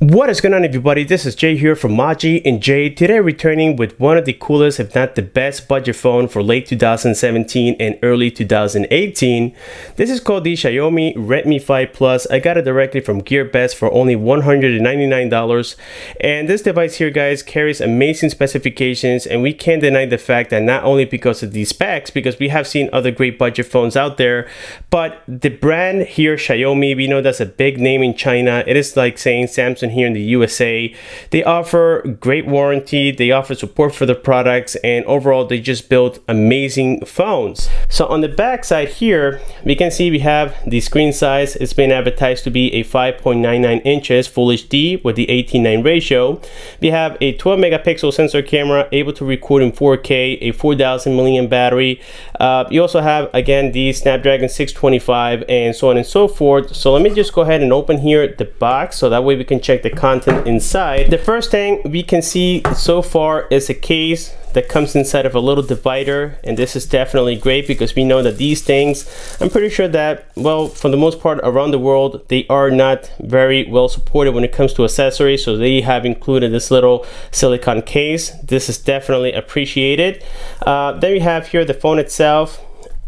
What is going on, everybody? This is Jay here from Maji and Jay. Today returning with one of the coolest, if not the best, budget phone for late 2017 and early 2018. This is called the Xiaomi Redmi 5 Plus. I got it directly from GearBest for only $199. And this device here, guys, carries amazing specifications, and we can't deny the fact that not only because of these specs, because we have seen other great budget phones out there, but the brand here, Xiaomi, we know that's a big name in China. It is like saying Samsung here in the USA. They offer great warranty, they offer support for the products, and overall they just build amazing phones. So on the back side here, we can see we have the screen size. It's been advertised to be a 5.99 inches Full HD with the 18:9 ratio. We have a 12 megapixel sensor camera able to record in 4K, a 4000 milliamp battery. You also have, again, the Snapdragon 625 and so on and so forth. So let me just go ahead and open here the box so that way we can check the content inside. The first thing we can see so far is a case that comes inside of a little divider, and this is definitely great because we know that these things, I'm pretty sure that, well, for the most part around the world, they are not very well supported when it comes to accessories, so they have included this little silicone case. This is definitely appreciated. Then we have here the phone itself.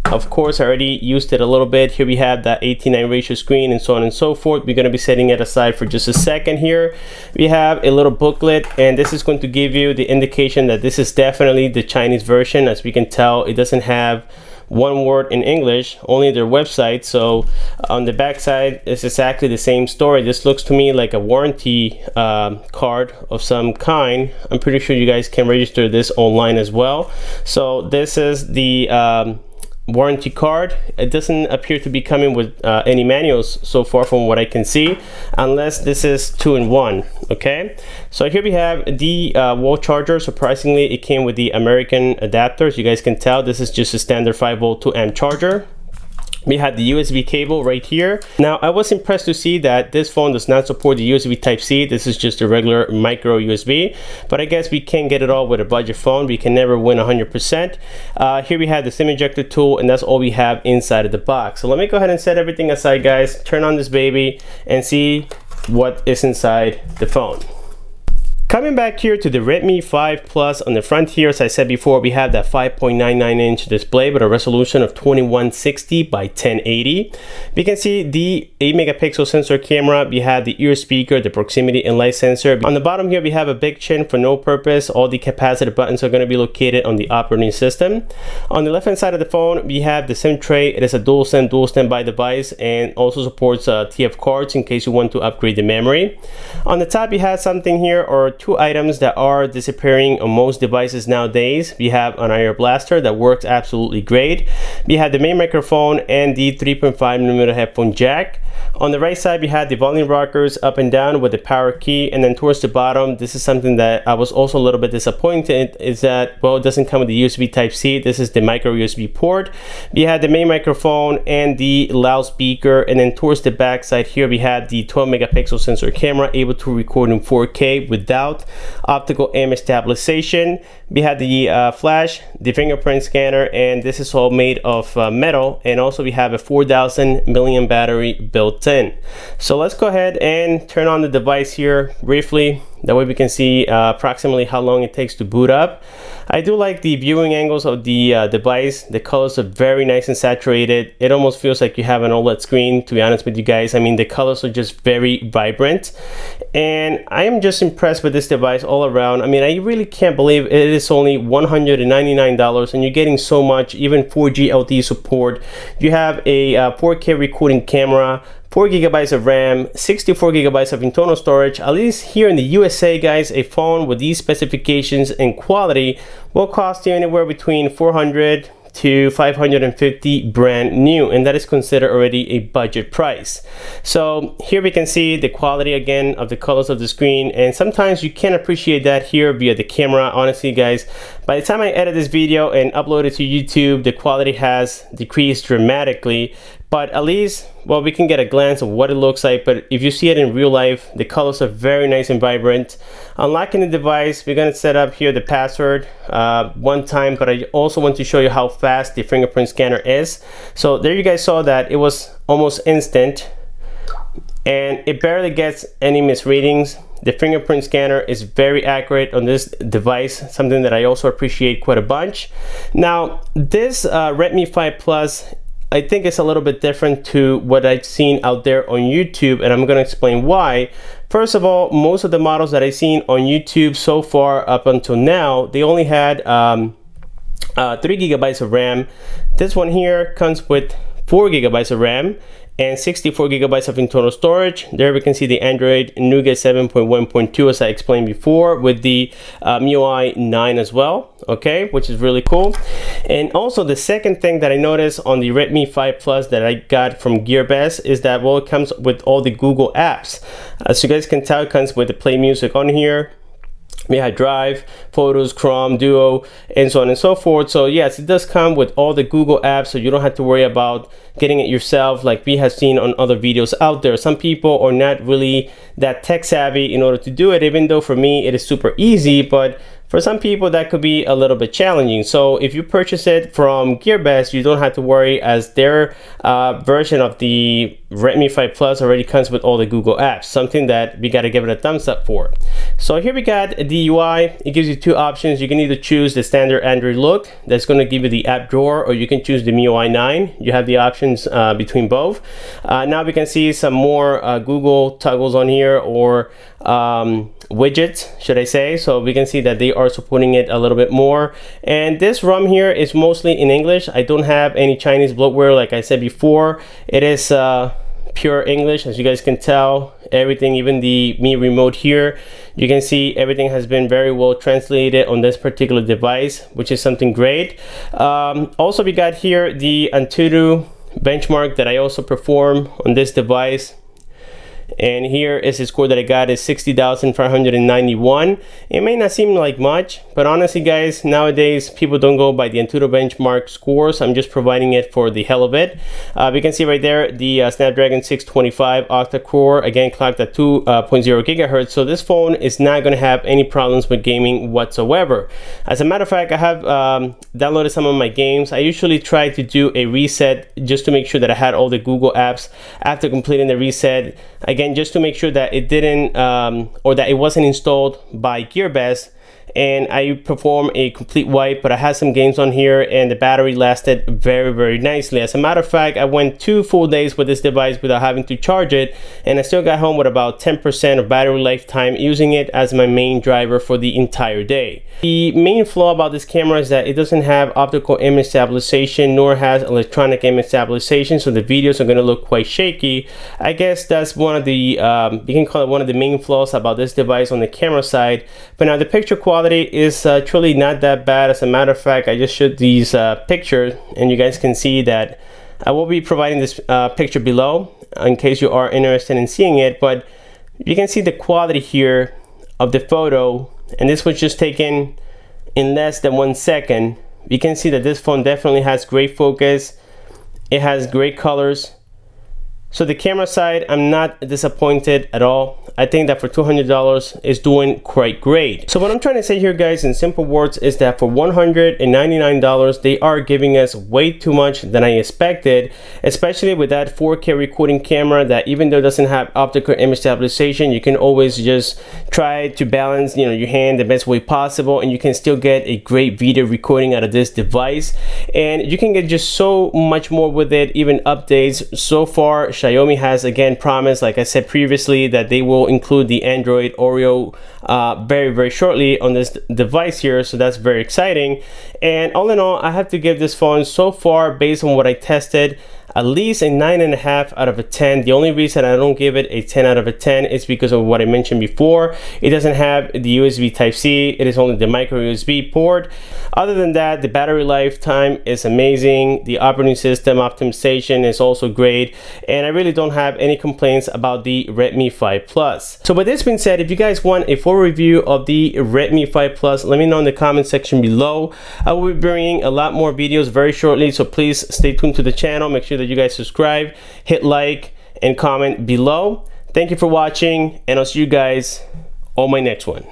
Of course, I already used it a little bit. Here we have that 18:9 ratio screen and so on and so forth. We're going to be setting it aside for just a second here. We have a little booklet, and this is going to give you the indication that this is definitely the Chinese version. As we can tell, it doesn't have one word in English, only their website. So on the back side, it's exactly the same story. This looks to me like a warranty card of some kind. I'm pretty sure you guys can register this online as well. So this is the warranty card. It doesn't appear to be coming with any manuals so far from what I can see, unless this is 2-in-1. Okay, so here we have the wall charger. Surprisingly, it came with the American adapters. You guys can tell this is just a standard 5-volt 2-amp charger. We had the USB cable right here. Now, I was impressed to see that this phone does not support the USB Type-C. This is just a regular micro USB, but I guess we can get it all with a budget phone. We can never win 100%. Here we have the SIM ejector tool, and that's all we have inside of the box. So let me go ahead and set everything aside, guys. Turn on this baby and see what is inside the phone. Coming back here to the Redmi 5 Plus, on the front here, as I said before, we have that 5.99 inch display with a resolution of 2160 by 1080. We can see the 8 megapixel sensor camera. We have the ear speaker, the proximity and light sensor. On the bottom here, we have a big chin for no purpose. All the capacitive buttons are going to be located on the operating system. On the left hand side of the phone, we have the SIM tray. It is a dual standby device and also supports TF cards in case you want to upgrade the memory. On the top, you have something here, or two items that are disappearing on most devices nowadays. We have an IR blaster that works absolutely great. We have the main microphone and the 3.5mm headphone jack. On the right side, we have the volume rockers up and down with the power key, and then towards the bottom, this is something that I was also a little bit disappointed, is that, well, it doesn't come with the USB Type-C. This is the micro USB port. We have the main microphone and the loudspeaker, and then towards the back side here, we have the 12 megapixel sensor camera able to record in 4K without optical image stabilization. We have the flash, the fingerprint scanner, and this is all made of metal, and also we have a 4000 milliamp battery built in. So let's go ahead and turn on the device here briefly. That way we can see approximately how long it takes to boot up. I do like the viewing angles of the device. The colors are very nice and saturated. It almost feels like you have an OLED screen, to be honest with you guys. I mean, the colors are just very vibrant, and I am just impressed with this device all around. I mean, I really can't believe it is only $199 and you're getting so much, even 4G LTE support. You have a 4K recording camera, 4 gigabytes of RAM, 64 gigabytes of internal storage. At least here in the USA, guys, a phone with these specifications and quality will cost you anywhere between $400 to $550 brand new, and that is considered already a budget price. So here we can see the quality again of the colors of the screen, and sometimes you can appreciate that here via the camera. Honestly, guys, by the time I edit this video and upload it to YouTube, the quality has decreased dramatically. But at least, well, we can get a glance of what it looks like. But if you see it in real life, the colors are very nice and vibrant. Unlocking the device, we're gonna set up here the password one time, but I also want to show you how fast the fingerprint scanner is. So there you guys saw that it was almost instant, and it barely gets any misreadings. The fingerprint scanner is very accurate on this device, something that I also appreciate quite a bunch. Now, this Redmi 5 Plus, I think it's a little bit different to what I've seen out there on YouTube, and I'm going to explain why. First of all, most of the models that I've seen on YouTube so far up until now, they only had 3 GB of RAM. This one here comes with 4 GB of RAM and 64 GB of internal storage. There we can see the Android Nougat 7.1.2 as I explained before, with the MIUI 9 as well, okay, which is really cool. And also the second thing that I noticed on the Redmi 5 Plus that I got from GearBest is that, well, it comes with all the Google apps. As you guys can tell, it comes with the Play Music on here. We have Drive, Photos, Chrome, Duo, and so on and so forth. So yes, it does come with all the Google apps, so you don't have to worry about getting it yourself like we have seen on other videos out there. Some people are not really that tech savvy in order to do it, even though for me it is super easy, but for some people that could be a little bit challenging. So if you purchase it from GearBest, you don't have to worry, as their version of the Redmi 5 Plus already comes with all the Google apps, something that we got to give it a thumbs up for. So here we got the UI. It gives you two options. You can either choose the standard Android look, that's going to give you the app drawer, or you can choose the MIUI 9. You have the options between both. Now we can see some more Google toggles on here, or widgets, should I say. So we can see that they are supporting it a little bit more. And this ROM here is mostly in English. I don't have any Chinese bloatware like I said before. It is pure English, as you guys can tell. Everything, even the Mi remote here, you can see everything has been very well translated on this particular device, which is something great. Also, we got here the Antutu benchmark that I also perform on this device. And here is the score that I got, is 60,591. It may not seem like much, but honestly guys, nowadays people don't go by the Antutu benchmark scores. I'm just providing it for the hell of it. We can see right there the Snapdragon 625 Octa core, again clocked at 2.0 gigahertz. So this phone is not going to have any problems with gaming whatsoever. As a matter of fact, I have downloaded some of my games. I usually try to do a reset just to make sure that I had all the Google apps after completing the reset. Again, just to make sure that it didn't or that it wasn't installed by GearBest, and I performed a complete wipe, but I had some games on here and the battery lasted very nicely. As a matter of fact, I went 2 full days with this device without having to charge it, and I still got home with about 10% of battery lifetime using it as my main driver for the entire day. The main flaw about this camera is that it doesn't have optical image stabilization, nor has electronic image stabilization, so the videos are going to look quite shaky. I guess that's one of the you can call it one of the main flaws about this device on the camera side. But now the picture quality is truly not that bad. As a matter of fact, I just showed these pictures, and you guys can see that I will be providing this picture below in case you are interested in seeing it. But you can see the quality here of the photo, and this was just taken in less than 1 second. You can see that this phone definitely has great focus. It has great colors. So the camera side, I'm not disappointed at all. I think that for $200 is doing quite great. So what I'm trying to say here, guys, in simple words, is that for $199, they are giving us way too much than I expected, especially with that 4K recording camera that, even though it doesn't have optical image stabilization, you can always just try to balance, you know, your hand the best way possible, and you can still get a great video recording out of this device. And you can get just so much more with it, even updates. So far, Xiaomi has again promised, like I said previously, that they will include the Android Oreo very shortly on this device here, so that's very exciting. And all in all, I have to give this phone, so far based on what I tested, at least a 9.5 out of a 10. The only reason I don't give it a 10 out of a 10 is because of what I mentioned before. It doesn't have the USB Type-C. It is only the micro USB port. Other than that, the battery lifetime is amazing. The operating system optimization is also great, and I really don't have any complaints about the Redmi 5 Plus. So with this being said, if you guys want a full review of the Redmi 5 Plus, let me know in the comment section below. I will be bringing a lot more videos very shortly, so please stay tuned to the channel. Make sure that you guys subscribe, hit like, and comment below. Thank you for watching, and I'll see you guys on my next one.